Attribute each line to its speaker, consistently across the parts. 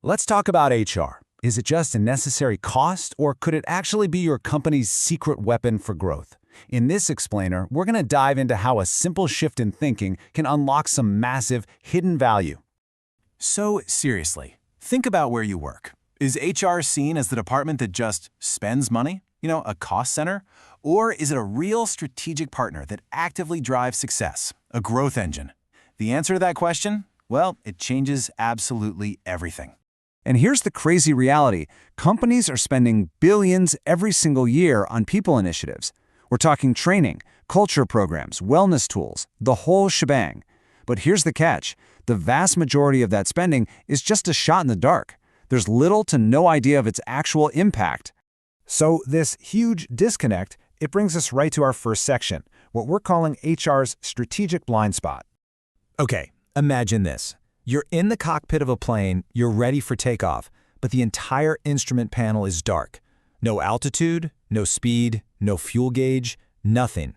Speaker 1: Let's talk about HR. Is it just a necessary cost, or could it actually be your company's secret weapon for growth? In this explainer, we're going to dive into how a simple shift in thinking can unlock some massive, hidden value.
Speaker 2: So seriously, think about where you work. Is HR seen as the department that just spends money? A cost center? Or is it a real strategic partner that actively drives success, a growth engine? The answer to that question? Well, it changes absolutely everything.
Speaker 1: And here's the crazy reality. Companies are spending billions every single year on people initiatives. We're talking training, culture programs, wellness tools, the whole shebang. But here's the catch. The vast majority of that spending is just a shot in the dark. There's little to no idea of its actual impact. So this huge disconnect, it brings us right to our first section, what we're calling HR's strategic blind spot.
Speaker 3: Okay, imagine this. You're in the cockpit of a plane, you're ready for takeoff, but the entire instrument panel is dark. No altitude, no speed, no fuel gauge, nothing.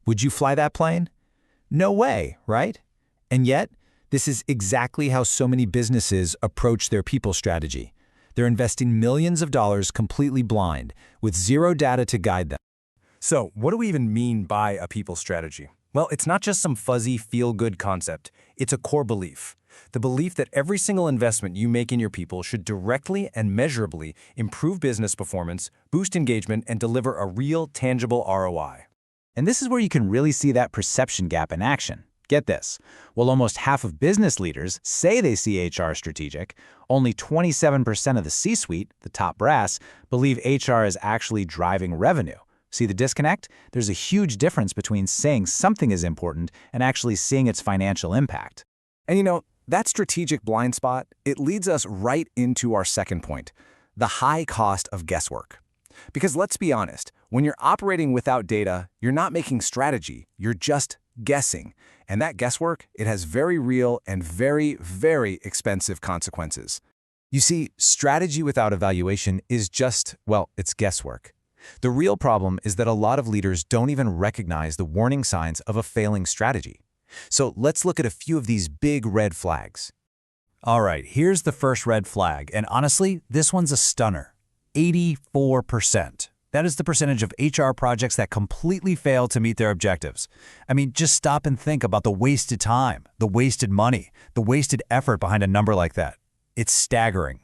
Speaker 3: Would you fly that plane? No way, right? And yet, this is exactly how so many businesses approach their people strategy. They're investing millions of dollars completely blind, with zero data to guide them.
Speaker 4: So, what do we even mean by a people strategy? Well, it's not just some fuzzy, feel-good concept. It's a core belief. The belief that every single investment you make in your people should directly and measurably improve business performance, boost engagement, and deliver a real, tangible ROI.
Speaker 1: And this is where you can really see that perception gap in action. Get this. While almost half of business leaders say they see HR strategic, only 27% of the C-suite, the top brass, believe HR is actually driving revenue. See the disconnect? There's a huge difference between saying something is important and actually seeing its financial impact.
Speaker 2: And that strategic blind spot, it leads us right into our second point, the high cost of guesswork. Because let's be honest, when you're operating without data, you're not making strategy, you're just guessing. And that guesswork, it has very real and very, very expensive consequences.
Speaker 3: You see, strategy without evaluation is just, well, it's guesswork. The real problem is that a lot of leaders don't even recognize the warning signs of a failing strategy. So let's look at a few of these big red flags.
Speaker 1: All right, here's the first red flag, and honestly, this one's a stunner. 84%. That is the percentage of HR projects that completely fail to meet their objectives. I mean, just stop and think about the wasted time, the wasted money, the wasted effort behind a number like that. It's staggering.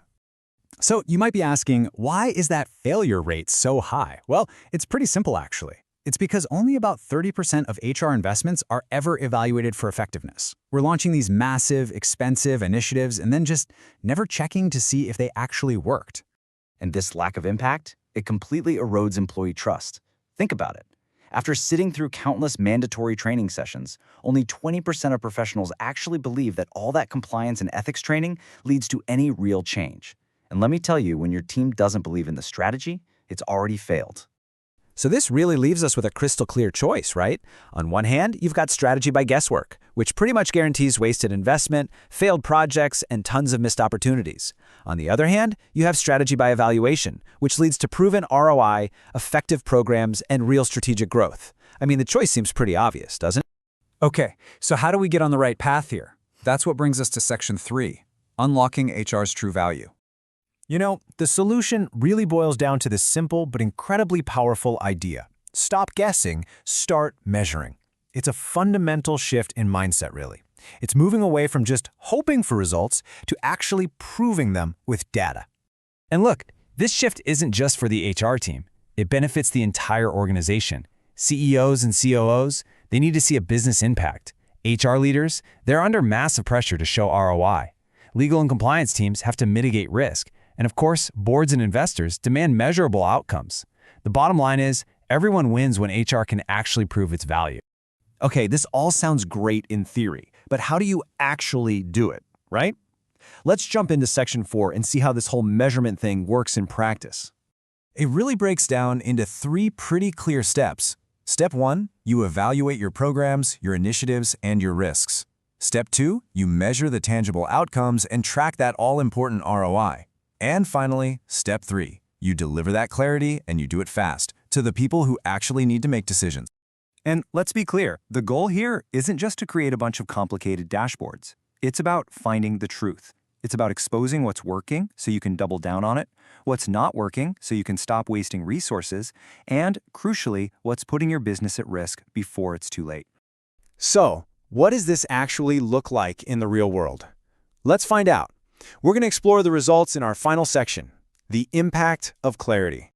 Speaker 1: So you might be asking, why is that failure rate so high? Well, it's pretty simple actually. It's because only about 30% of HR investments are ever evaluated for effectiveness. We're launching these massive, expensive initiatives and then just never checking to see if they actually worked.
Speaker 5: And this lack of impact, it completely erodes employee trust. Think about it. After sitting through countless mandatory training sessions, only 20% of professionals actually believe that all that compliance and ethics training leads to any real change. And let me tell you, when your team doesn't believe in the strategy, it's already failed.
Speaker 1: So this really leaves us with a crystal clear choice, right? On one hand, you've got strategy by guesswork, which pretty much guarantees wasted investment, failed projects, and tons of missed opportunities. On the other hand, you have strategy by evaluation, which leads to proven ROI, effective programs, and real strategic growth. I mean, the choice seems pretty obvious, doesn't it?
Speaker 4: Okay, so how do we get on the right path here? That's what brings us to Section 3, Unlocking HR's True Value. The solution really boils down to this simple but incredibly powerful idea. Stop guessing, start measuring. It's a fundamental shift in mindset, really. It's moving away from just hoping for results to actually proving them with data.
Speaker 3: And look, this shift isn't just for the HR team. It benefits the entire organization. CEOs and COOs, they need to see a business impact. HR leaders, they're under massive pressure to show ROI. Legal and compliance teams have to mitigate risk. And of course, boards and investors demand measurable outcomes. The bottom line is, everyone wins when HR can actually prove its value.
Speaker 1: Okay, this all sounds great in theory, but how do you actually do it, right? Let's jump into Section 4 and see how this whole measurement thing works in practice.
Speaker 4: It really breaks down into 3 pretty clear steps. Step 1, you evaluate your programs, your initiatives, and your risks. Step 2, you measure the tangible outcomes and track that all-important ROI. And finally, Step 3, you deliver that clarity and you do it fast to the people who actually need to make decisions. And let's be clear, the goal here isn't just to create a bunch of complicated dashboards. It's about finding the truth.
Speaker 2: It's about exposing what's working so you can double down on it, what's not working so you can stop wasting resources, and, crucially, what's putting your business at risk before it's too late.
Speaker 3: So, what does this actually look like in the real world? Let's find out. We're going to explore the results in our final section, the impact of clarity.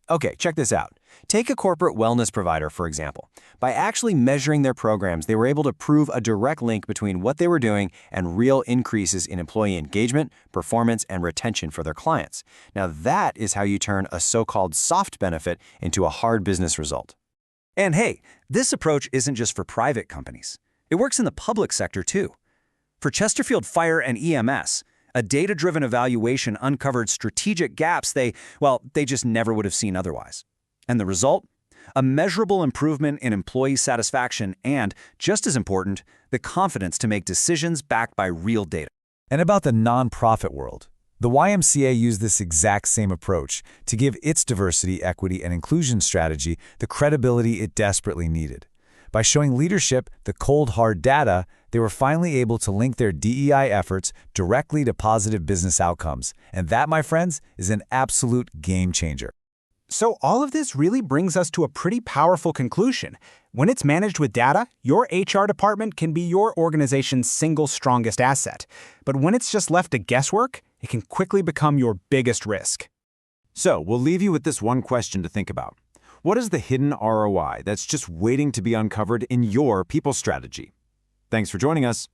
Speaker 3: Okay, check this out. Take a corporate wellness provider, for example. By actually measuring their programs, they were able to prove a direct link between what they were doing and real increases in employee engagement, performance, and retention for their clients. Now, that is how you turn a so-called soft benefit into a hard business result.
Speaker 1: And hey, this approach isn't just for private companies. It works in the public sector too. For Chesterfield Fire and EMS, a data-driven evaluation uncovered strategic gaps they just never would have seen otherwise. And the result? A measurable improvement in employee satisfaction and, just as important, the confidence to make decisions backed by real data.
Speaker 3: And about the nonprofit world, the YMCA used this exact same approach to give its diversity, equity, and inclusion strategy the credibility it desperately needed. By showing leadership the cold, hard data, they were finally able to link their DEI efforts directly to positive business outcomes. And that, my friends, is an absolute game changer.
Speaker 4: So all of this really brings us to a pretty powerful conclusion. When it's managed with data, your HR department can be your organization's single strongest asset. But when it's just left to guesswork, it can quickly become your biggest risk.
Speaker 3: So we'll leave you with this one question to think about. What is the hidden ROI that's just waiting to be uncovered in your people strategy? Thanks for joining us.